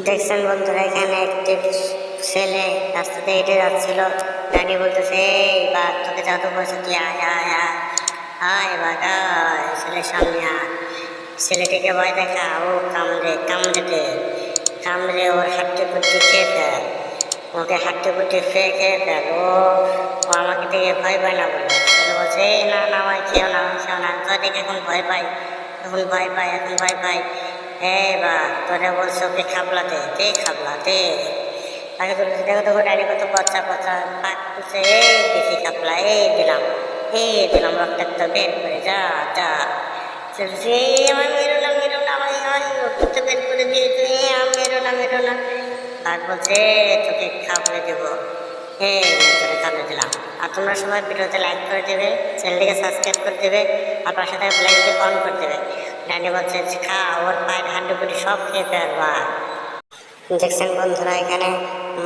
দেখছেন বন্ধুরা, এখানে একটি ছেলে রাস্তাতে হেঁটে যাচ্ছিল। ডানি বলতেছে, এই বাঘ, তোকে জাদু বলছে, তুই আয় আয় আয় আয় বাঘ আয়, ছেলের সামনে আয়। ছেলেটিকে ভয় দেখা, ও কামড়ে ওর হাঁটতে পুটতে খেয়ে ফেল, ওকে হাঁটতে পুটতে খেয়ে ফেল। ও আমাকে দেখে ভয় পায় না বলে। ছেলে বলছে, এই না না ভাই, খেও না তোর দেখে এখন ভয় পাই, এখন ভয় পাই। বা তোরা বলছো ওকে খাবলাতে, খাবলাতে তাকে তুলছে। দেখো দেখো ডাইনি কত পচা পাক তুলছে। এই বেশি খাবলা, দিলাম রক্তাক্ত, বের করে যা যা। চলছে, আমার মেরো না ভাই, রক্তাক্ত বের করে দিয়েছে, মেরো না। বাঘ বলছে, তোকে খাবলে দেবো, তোকে খাবলে দিলাম। আর তোমরা সবাই ভিডিওতে লাইক করে দেবে, চ্যানেলটিকে সাবস্ক্রাইব করে দেবে, আর পাশে থাকা বেল অন করে দেবে। ডাইনি বলছে, খা, ওর পায়ের হাড্ডি গুলি সব খেয়ে ফেলবা। দেখছেন বন্ধুরা, এখানে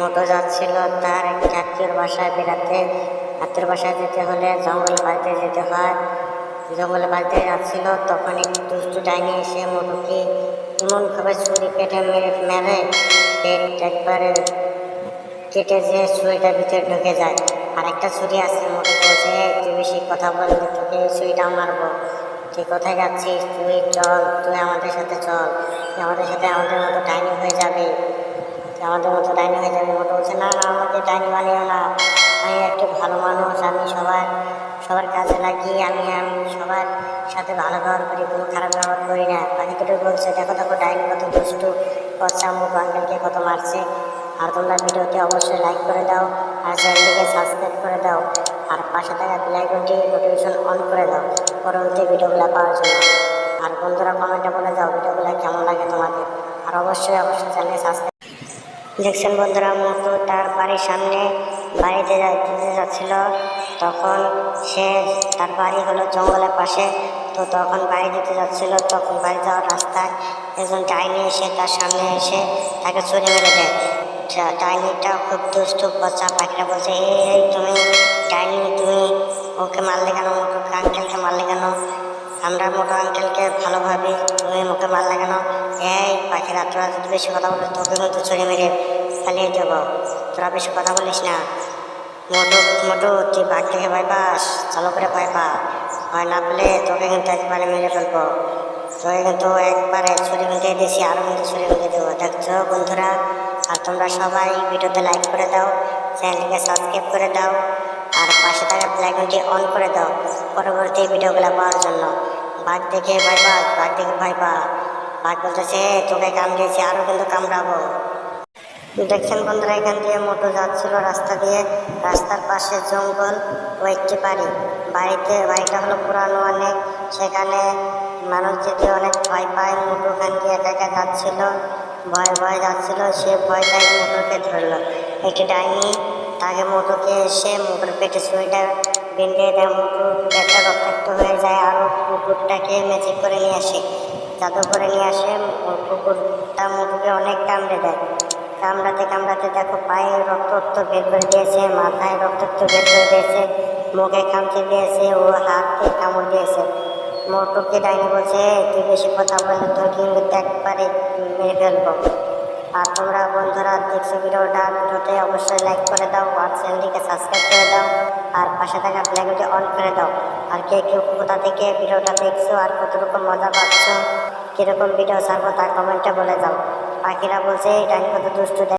মোটো যাচ্ছিল তার একটি আত্মীয়র বাসায় বেড়াতে। আত্মীয়র বাসায় যেতে হলে জঙ্গলে বাড়িতে যেতে হয়। জঙ্গলে বাড়িতে যাচ্ছিল, তখন একটি দুষ্টু ডাইনি এসে মোটোকে এমনভাবে ছুরি পেটে মেরে পেট একবারে কেটে যে ছুরিটার ভিতরে ঢুকে যায়। আর একটা ছুরি আছে, মোটো বলছে, তুই বেশি কথা বললে তোকে ছুরিটা মারবো, তুই কোথায় যাচ্ছিস, তুই আমাদের সাথে চল, তুই আমাদের সাথে আমাদের মতো ডাইনি হয়ে যাবে, মোটো বলছে, না না, আমাকে ডাইনি বানিও না, আমি একটু ভালো মানুষ, আমি সবার কাজে লাগিয়ে আমি সবার সাথে ভালো ব্যবহার করি, কোনো খারাপ ব্যবহার করি না। বাকি দুটো বলছে, দেখো ডাইনি কত দুষ্টু, বাচ্চা মোটো আঙ্কেলকে কত মারছে। আর তোমরা ভিডিওটি অবশ্যই লাইক করে দাও, আর চ্যানেলটিকে সাবস্ক্রাইব করে দাও, আর পাশে থাকা বেল আইকনটি নোটিফিকেশন অন করে দাও পরবর্তী ভিডিওগুলো পাওয়ার জন্য। আর বন্ধুরা কমেন্টে বলে দাও ভিডিওগুলো কেমন লাগে তোমাদের, আর অবশ্যই চ্যানেলকে সাবস্ক্রাইব। দেখছেন বন্ধুরা, মোটু তার বাড়ির সামনে বাড়িতে যেতে যাচ্ছিল, তখন তার বাড়ি হলো জঙ্গলের পাশে। তো তখন বাড়ি যেতে যাচ্ছিল, তখন বাড়ি যাওয়ার রাস্তায় একজন ডাইনি এসে তার সামনে এসে তাকে ছুরি মেরে দেয়। ডাইনিটা খুব দুষ্টু বাচ্চা। পাখিরা বলছে, এই তুমি ডাইনি, তুমি ওকে মারলে কেন, মোটু আঙ্কেলকে মারলে কেন, আমরা মোটো আঙ্কেলকে ভালোভাবে, তুমি ওকে মারলে কেন? এই পাখিরা, তোরা যদি বেশি কথা বলিস তোকে কিন্তু ছুরি মেরে ফেলিয়ে দেবো, তোরা বেশি কথা বলিস না। মোটু তুই বাঘ থেকে ভয় পাস, চালু করে ভয় পা, ভয় না পেলে তোকে কিন্তু একবারে মেরে ফেলবো, তোকে কিন্তু একবারে ছুরি মেরে দিয়েছি, আরও কিন্তু ছুরি মেরে দেবো। দেখছো বন্ধুরা, আর তোমরা সবাই ভিডিওতে লাইক করে দাও, চ্যানেলটিকে সাবস্ক্রাইব করে দাও, আর পাশে থাকা বেল আইকনটি অন করে দাও পরবর্তী ভিডিওগুলো পাওয়ার জন্য। বাঘ দেখে ভয় পা, বাঘ বলতেছে, তোকে কামড়িয়েছি, আরও কিন্তু কামড়াবো। দেখছেন বন্ধুরা, এখান দিয়ে মোটু যাচ্ছিল রাস্তা দিয়ে, রাস্তার পাশে জঙ্গল ও একটি বাড়িটা হলো পুরানো অনেক, সেখানে মানুষ যেতে অনেক ভয় পায়। মোটু ওখান দিয়ে একা যাচ্ছিল, ভয় যাচ্ছিল, সে ভয়টাই মোটুকে ধরলো। একটি ডাইনি তাকে মোটুকে এসে মোটুর পেটে ছুরিটা বেঁধে দেয়, মোটুর পেটটা রক্তাক্ত হয়ে যায়। আরও কুকুরটাকে ম্যাজিক করে নিয়ে আসে, জাদু করে নিয়ে আসে। কুকুরটা মোটুকে অনেক কামড়ে দেয়, কামড়াতে দেখো পায়ে রক্ত বের করে দিয়েছে, মাথায় রক্ত বের করে দিয়েছে, মুখে খামচে দিয়েছে, ও হাতে কামড় দিয়েছে। মোটুকে ডাইনি বলছে, তুই বেশি কথা বললে তোর কিন্তু একবারে মেরে ফেলবো। আর তোমরা বন্ধুরা দেখছো ভিডিওতে অবশ্যই লাইক করে দাও, আর চ্যানেলটিকে সাবস্ক্রাইব করে দাও, আর পাশে থাকা বেল আইকনটি অন করে দাও। আর কেউ কোথা থেকে ভিডিওটা দেখছো, আর কতটুকু মজা পাচ্ছ, কিরকম ভিডিও ছাড়বো তা কমেন্টে বলে দাও। পাখিরা বলছে, ডাইনি কত দুষ্টু।